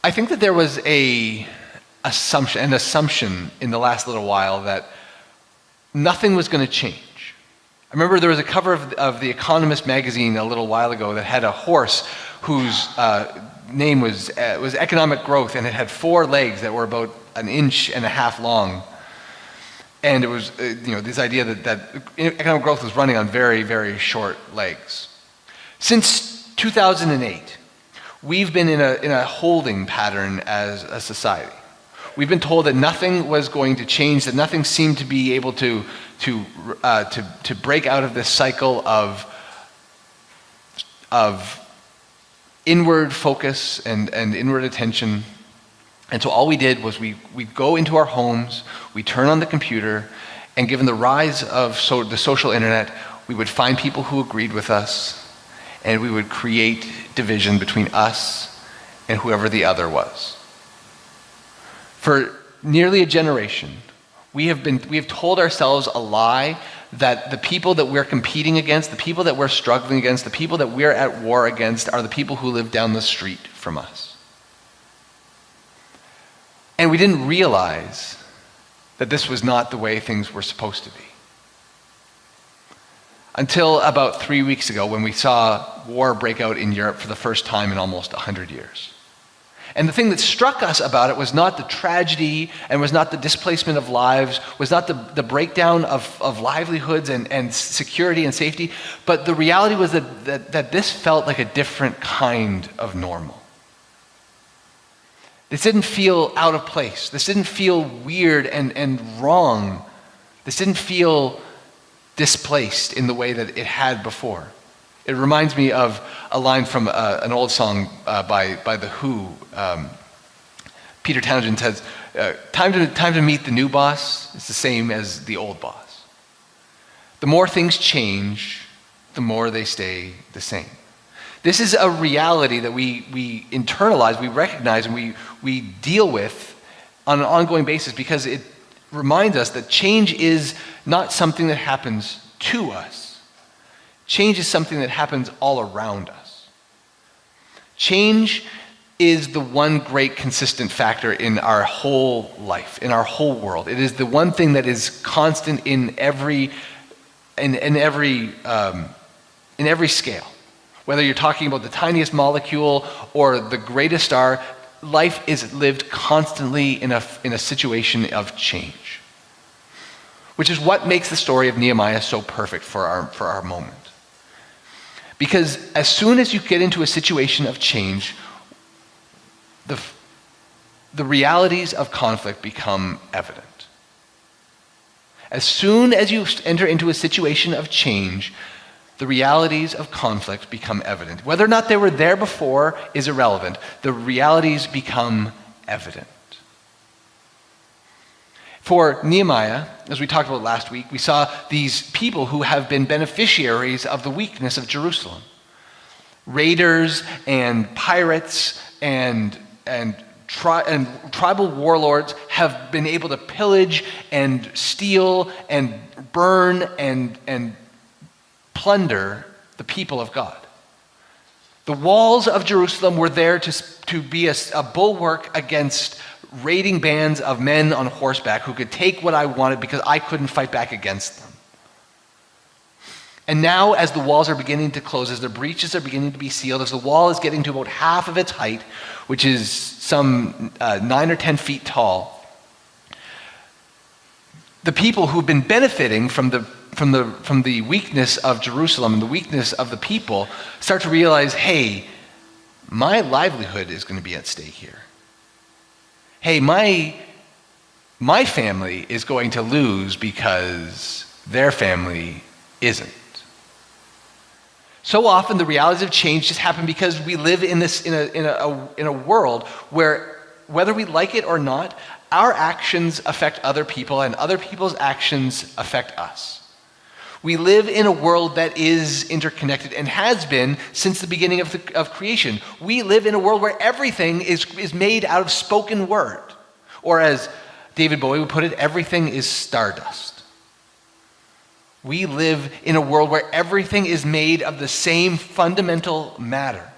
I think that there was an assumption in the last little while that nothing was going to change. I remember there was a cover of The Economist magazine a little while ago that had a horse whose name was economic growth, and it had 4 legs that were about 1.5 inches long. And it was, this idea that economic growth was running on very, very short legs. Since 2008, we've been in a holding pattern as a society. We've been told that nothing was going to change, that nothing seemed to be able to break out of this cycle of inward focus and inward attention. And so all we did was we go into our homes, we turn on the computer, and given the rise of the social internet, we would find people who agreed with us, and we would create division between us and whoever the other was. For nearly a generation, we have told ourselves a lie that the people that we're competing against, the people that we're struggling against, the people that we're at war against are the people who live down the street from us. And we didn't realize that this was not the way things were supposed to be. Until about 3 weeks ago, when we saw war break out in Europe for the first time in almost 100 years. And the thing that struck us about it was not the tragedy, and was not the displacement of lives, was not the breakdown of livelihoods and security and safety, but the reality was that this felt like a different kind of normal. This didn't feel out of place. This didn't feel weird and wrong. This didn't feel displaced in the way that it had before. It reminds me of a line from an old song by The Who. Peter Townshend says, time to meet the new boss is the same as the old boss. The more things change, the more they stay the same. This is a reality that we internalize, we recognize, and we deal with on an ongoing basis, because it reminds us that change is not something that happens to us. Change is something that happens all around us. Change is the one great consistent factor in our whole life, in our whole world. It is the one thing that is constant in every scale. Whether you're talking about the tiniest molecule or the greatest star, life is lived constantly in a situation of change. Which is what makes the story of Nehemiah so perfect for our moment. Because as soon as you get into a situation of change, the realities of conflict become evident. As soon as you enter into a situation of change, the realities of conflict become evident. Whether or not they were there before is irrelevant. The realities become evident. For Nehemiah, as we talked about last week, we saw these people who have been beneficiaries of the weakness of Jerusalem. Raiders and pirates and tribal warlords have been able to pillage and steal and burn and plunder the people of God. The walls of Jerusalem were there to be a bulwark against raiding bands of men on horseback who could take what I wanted because I couldn't fight back against them. And now, as the walls are beginning to close, as the breaches are beginning to be sealed, as the wall is getting to about half of its height, which is some 9 or 10 feet tall, the people who've been benefiting from the weakness of Jerusalem and the weakness of the people start to realize, hey, my livelihood is going to be at stake here. Hey, my family is going to lose because their family isn't. So often the realities of change just happen because we live in a world where, whether we like it or not, our actions affect other people and other people's actions affect us. We live in a world that is interconnected and has been since the beginning of creation. We live in a world where everything is made out of spoken word. Or as David Bowie would put it, everything is stardust. We live in a world where everything is made of the same fundamental matter.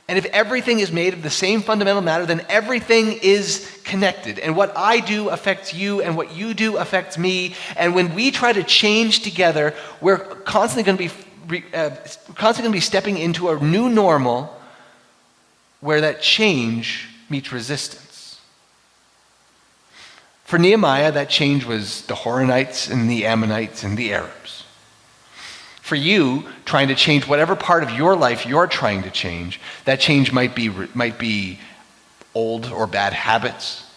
And if everything is made of the same fundamental matter, then everything is connected. And what I do affects you, and what you do affects me. And when we try to change together, we're constantly going to be stepping into a new normal where that change meets resistance. For Nehemiah, that change was the Horonites and the Ammonites and the Arabs. For you, trying to change whatever part of your life you're trying to change, that change might be old or bad habits.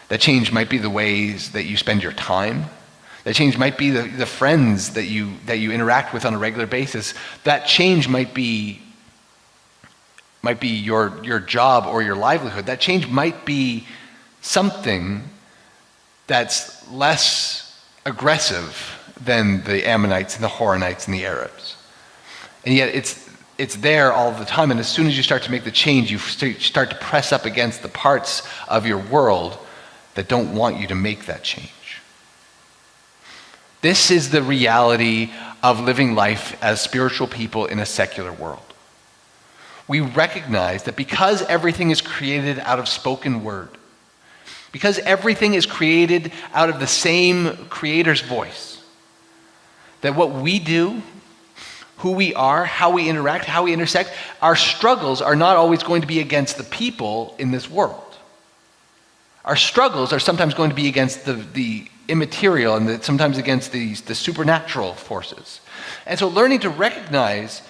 That change might be the ways that you spend your time. That change might be the friends that you interact with on a regular basis. That change might be your job or your livelihood. That change might be something that's less aggressive than the Ammonites and the Horonites and the Arabs. And yet it's there all the time, and as soon as you start to make the change, you start to press up against the parts of your world that don't want you to make that change. This is the reality of living life as spiritual people in a secular world. We recognize that because everything is created out of spoken word, because everything is created out of the same Creator's voice, that what we do, who we are, how we interact, how we intersect, our struggles are not always going to be against the people in this world. Our struggles are sometimes going to be against the immaterial and sometimes against the supernatural forces. And so learning to recognize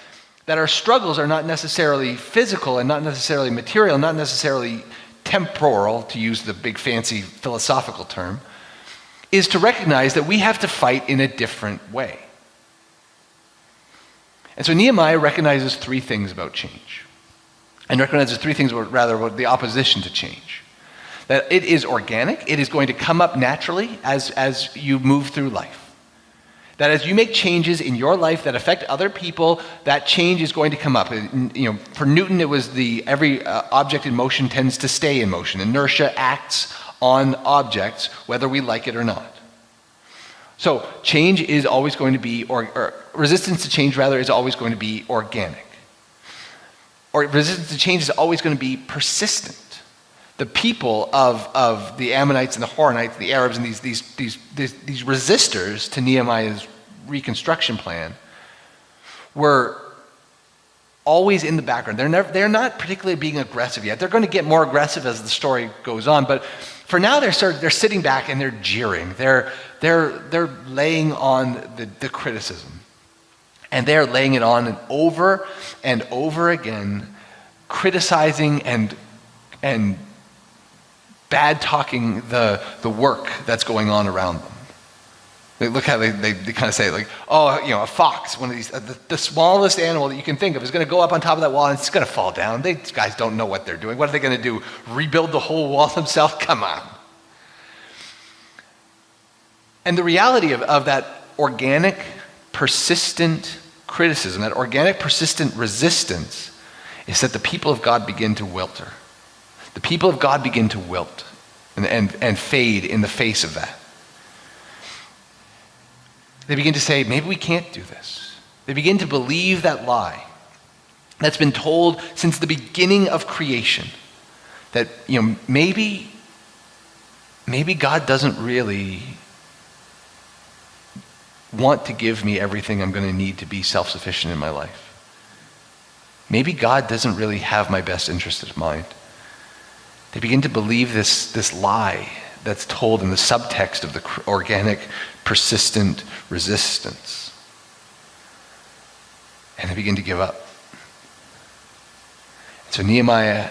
that our struggles are not necessarily physical and not necessarily material, not necessarily temporal, to use the big fancy philosophical term, is to recognize that we have to fight in a different way. And so Nehemiah recognizes three things about change. And recognizes three things about the opposition to change. That it is organic, it is going to come up naturally as you move through life. That as you make changes in your life that affect other people, that change is going to come up. For Newton, it was every object in motion tends to stay in motion. Inertia acts on objects, whether we like it or not. So change is always going to be, or resistance to change rather, is always going to be organic. Or resistance to change is always going to be persistent. The people of the Ammonites and the Horonites, the Arabs, and these resistors to Nehemiah's reconstruction plan were always in the background. They're not particularly being aggressive yet. They're going to get more aggressive as the story goes on, but for now they're sitting back and they're jeering. They're laying on the criticism, and they're laying it on and over again, criticizing and bad talking the work that's going on around them. Look how they kind of say it, like, a fox, one of these, the smallest animal that you can think of is going to go up on top of that wall and it's going to fall down. These guys don't know what they're doing. What are they going to do? Rebuild the whole wall themselves? Come on. And the reality of that organic, persistent criticism, that organic, persistent resistance, is that the people of God begin to wilter. The people of God begin to wilt and fade in the face of that. They begin to say, maybe we can't do this. They begin to believe that lie that's been told since the beginning of creation. That, maybe God doesn't really want to give me everything I'm going to need to be self-sufficient in my life. Maybe God doesn't really have my best interest in mind. They begin to believe this lie that's told in the subtext of the organic, persistent resistance. And they begin to give up. So Nehemiah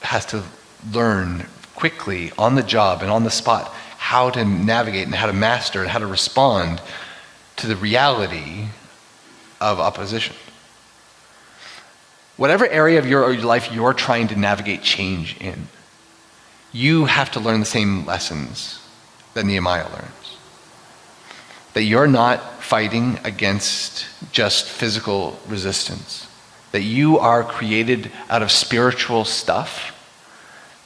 has to learn quickly, on the job and on the spot, how to navigate and how to master and how to respond to the reality of opposition. Whatever area of your life you're trying to navigate change in, you have to learn the same lessons that Nehemiah learns. That you're not fighting against just physical resistance. That you are created out of spiritual stuff.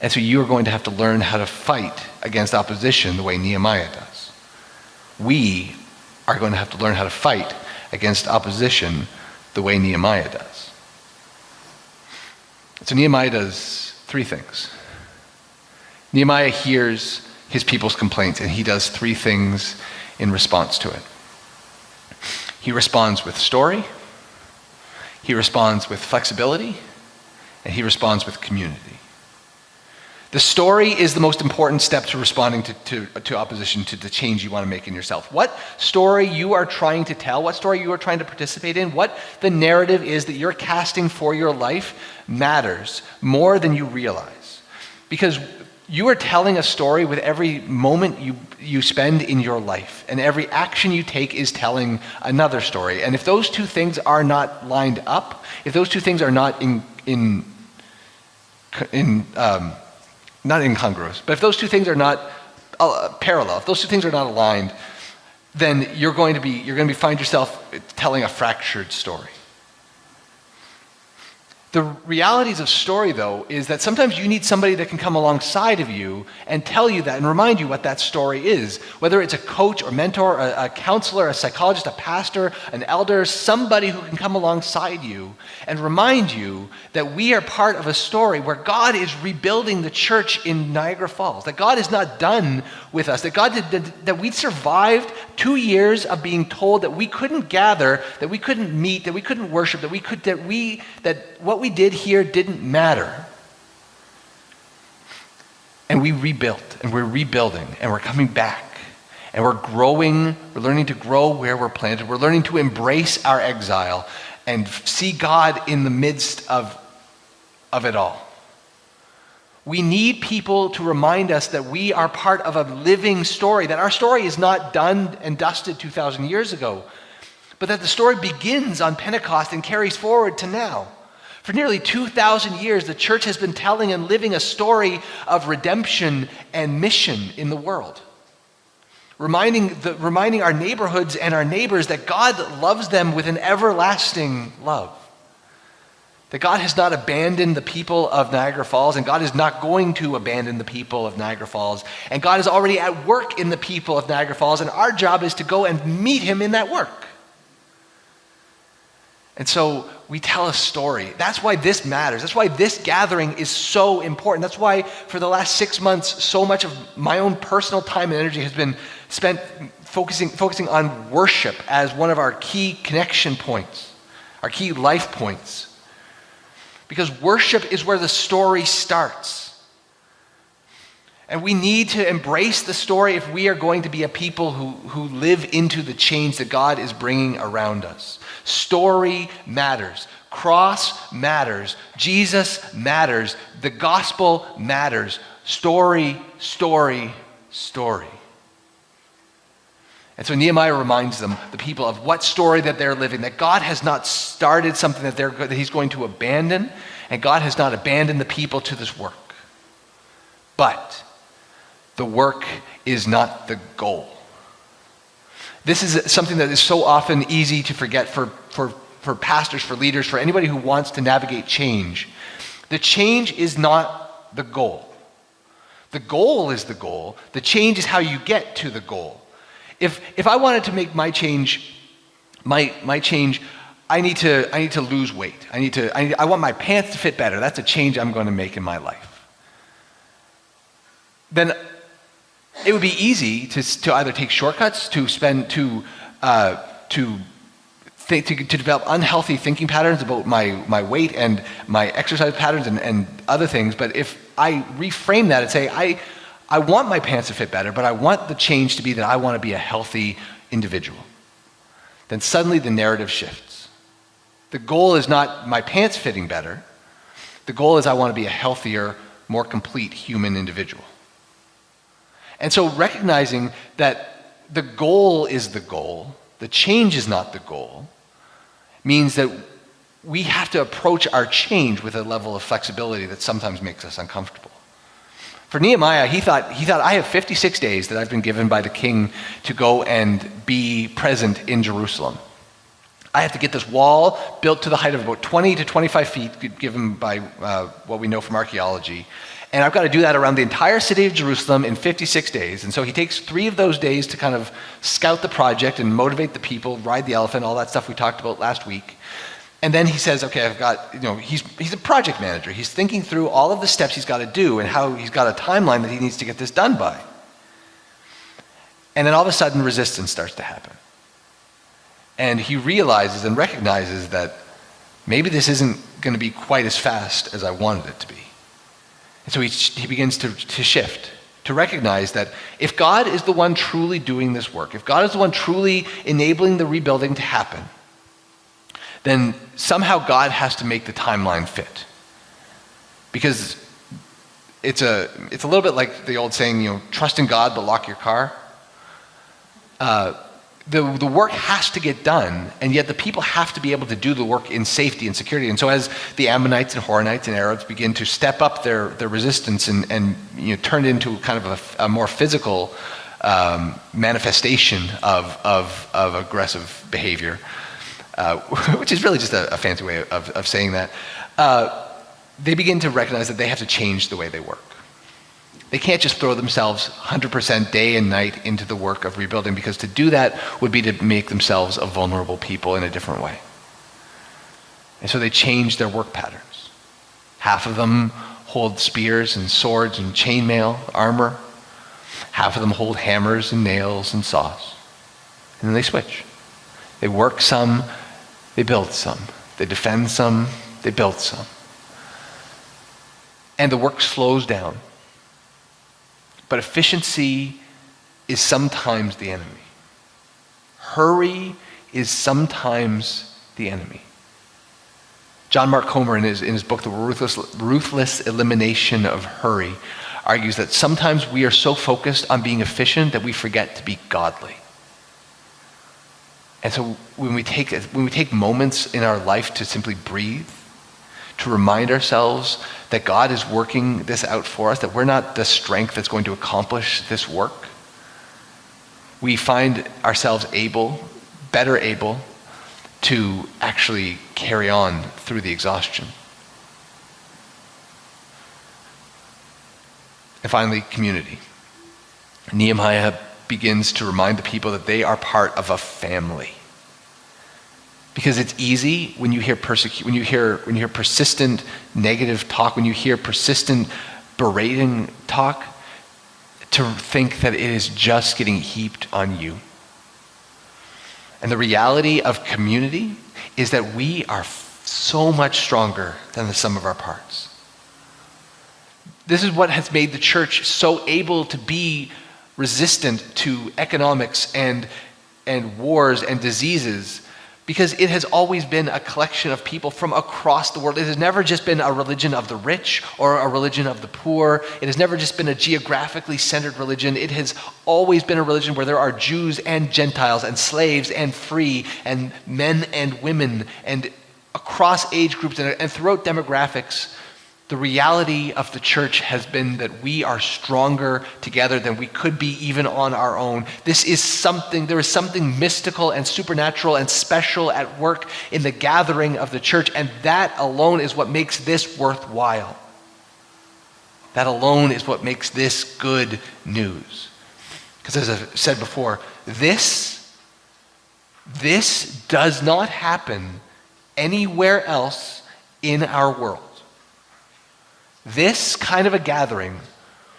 And so you are going to have to learn how to fight against opposition the way Nehemiah does. We are going to have to learn how to fight against opposition the way Nehemiah does. So Nehemiah does three things. Nehemiah hears his people's complaints, and he does three things in response to it. He responds with story, he responds with flexibility, and he responds with community. The story is the most important step to responding to opposition, to the change you want to make in yourself. What story you are trying to tell, what story you are trying to participate in, what the narrative is that you're casting for your life matters more than you realize. Because you are telling a story with every moment you spend in your life, and every action you take is telling another story. And if those two things are not lined up, if those two things are not not incongruous, but if those two things are not parallel, if those two things are not aligned, then you're going to find yourself telling a fractured story. The realities of story, though, is that sometimes you need somebody that can come alongside of you and tell you that and remind you what that story is. Whether it's a coach or mentor, a counselor, a psychologist, a pastor, an elder, somebody who can come alongside you and remind you that we are part of a story where God is rebuilding the church in Niagara Falls, that God is not done with us, that we survived 2 years of being told that we couldn't gather, that we couldn't meet, that we couldn't worship, that what we did here didn't matter. And we rebuilt, and we're rebuilding, and we're coming back, and we're growing, we're learning to grow where we're planted, we're learning to embrace our exile and see God in the midst of it all. We need people to remind us that we are part of a living story, that our story is not done and dusted 2,000 years ago, but that the story begins on Pentecost and carries forward to now. For nearly 2,000 years, the church has been telling and living a story of redemption and mission in the world. Reminding our neighborhoods and our neighbors that God loves them with an everlasting love. That God has not abandoned the people of Niagara Falls, and God is not going to abandon the people of Niagara Falls. And God is already at work in the people of Niagara Falls, and our job is to go and meet him in that work. And so we tell a story. That's why this matters. That's why this gathering is so important. That's why for the last 6 months, so much of my own personal time and energy has been spent focusing on worship as one of our key connection points, our key life points. Because worship is where the story starts. And we need to embrace the story if we are going to be a people who live into the change that God is bringing around us. Story matters. Cross matters. Jesus matters. The gospel matters. Story, story, story. And so Nehemiah reminds them, the people, of what story that they're living, that God has not started something that he's going to abandon, and God has not abandoned the people to this work. But the work is not the goal. This is something that is so often easy to forget for pastors, for leaders, for anybody who wants to navigate change. The change is not the goal. The goal is the goal. The change is how you get to the goal. If I wanted to make my change, I need to lose weight. I want my pants to fit better. That's a change I'm going to make in my life. Then it would be easy to either take shortcuts, to develop unhealthy thinking patterns about my weight and my exercise patterns and other things. But if I reframe that and say, I want my pants to fit better, but I want the change to be that I want to be a healthy individual, then suddenly the narrative shifts. The goal is not my pants fitting better. The goal is I want to be a healthier, more complete human individual. And so recognizing that the goal is the goal, the change is not the goal, means that we have to approach our change with a level of flexibility that sometimes makes us uncomfortable. For Nehemiah, he thought, I have 56 days that I've been given by the king to go and be present in Jerusalem. I have to get this wall built to the height of about 20 to 25 feet, given by what we know from archaeology. And I've got to do that around the entire city of Jerusalem in 56 days. And so he takes 3 of those days to kind of scout the project and motivate the people, ride the elephant, all that stuff we talked about last week. And then he says, okay, I've got, he's a project manager. He's thinking through all of the steps he's got to do and how he's got a timeline that he needs to get this done by. And then all of a sudden, resistance starts to happen. And he realizes and recognizes that maybe this isn't going to be quite as fast as I wanted it to be. And so he begins to shift, to recognize that if God is the one truly doing this work, if God is the one truly enabling the rebuilding to happen, then somehow God has to make the timeline fit. Because it's a little bit like the old saying, trust in God, but lock your car. The work has to get done, and yet the people have to be able to do the work in safety and security. And so as the Ammonites and Horonites and Arabs begin to step up their resistance and turn it into kind of a more physical manifestation of aggressive behavior, which is really just a fancy way of saying that, they begin to recognize that they have to change the way they work. They can't just throw themselves 100% day and night into the work of rebuilding, because to do that would be to make themselves a vulnerable people in a different way. And so they change their work patterns. Half of them hold spears and swords and chainmail, armor. Half of them hold hammers and nails and saws. And then they switch. They work some, they build some. They defend some, they build some. And the work slows down. But efficiency is sometimes the enemy. Hurry is sometimes the enemy. John Mark Comer, in his book, The Ruthless Elimination of Hurry, argues that sometimes we are so focused on being efficient that we forget to be godly. And so when we take moments in our life to simply breathe, to remind ourselves that God is working this out for us, that we're not the strength that's going to accomplish this work, we find ourselves better able to actually carry on through the exhaustion. And finally, community. Nehemiah begins to remind the people that they are part of a family. Because it's easy when you hear when you hear persistent negative talk, when you hear persistent berating talk, to think that it is just getting heaped on you. And the reality of community is that we are so much stronger than the sum of our parts. This is what has made the church so able to be resistant to economics and wars and diseases, because it has always been a collection of people from across the world. It has never just been a religion of the rich or a religion of the poor. It has never just been a geographically centered religion. It has always been a religion where there are Jews and Gentiles and slaves and free and men and women and across age groups and throughout demographics. The reality of the church has been that we are stronger together than we could be even on our own. There is something mystical and supernatural and special at work in the gathering of the church, and that alone is what makes this worthwhile. That alone is what makes this good news. Because as I've said before, this does not happen anywhere else in our world. This kind of a gathering,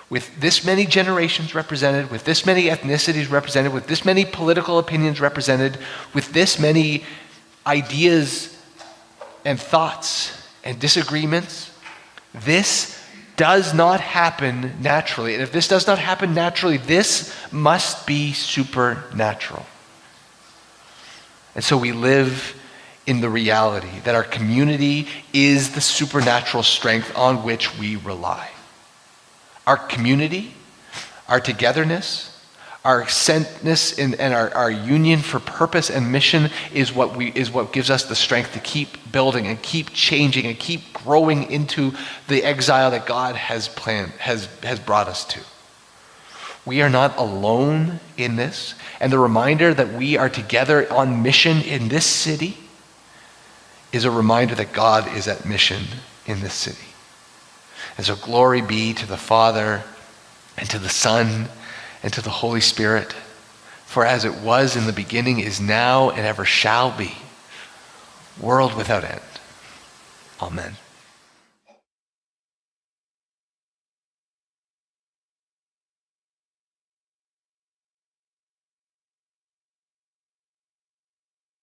with this many generations represented, with this many ethnicities represented, with this many political opinions represented, with this many ideas and thoughts and disagreements, this does not happen naturally. And if this does not happen naturally, this must be supernatural. And so we live in the reality that our community is the supernatural strength on which we rely. Our community, our togetherness, our accentness and our union for purpose and mission is what gives us the strength to keep building and keep changing and keep growing into the exile that God has brought us to. We are not alone in this, and the reminder that we are together on mission in this city is a reminder that God is at mission in this city. And so glory be to the Father and to the Son and to the Holy Spirit, for as it was in the beginning, is now, and ever shall be, world without end. Amen.